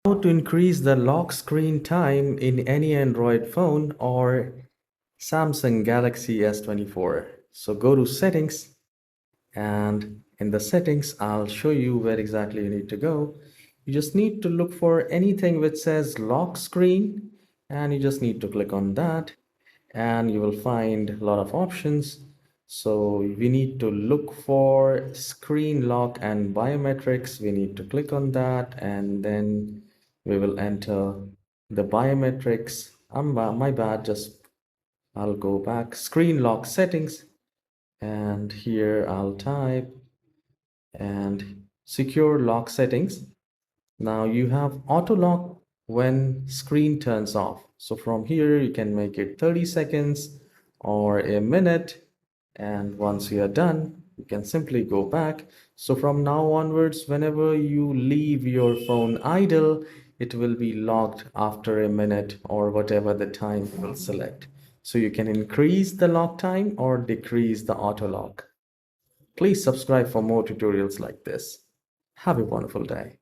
How to increase the lock screen time in any Android phone or Samsung Galaxy S24. So go to settings, and in the settings I'll show you where exactly you need to go. You just need to look for anything which says lock screen, and you just need to click on that, and you will find a lot of options. So we need to look for screen lock and biometrics. We need to click on that, and then we will enter the biometrics. My bad, just I'll go back, screen lock settings, and here I'll type and secure lock settings. Now you have auto lock when screen turns off. So from here you can make it 30 seconds or a minute. And once you are done, you can simply go back. So from now onwards, whenever you leave your phone idle, it will be locked after a minute or whatever the time you will select. So you can increase the lock time or decrease the auto lock. Please subscribe for more tutorials like this. Have a wonderful day.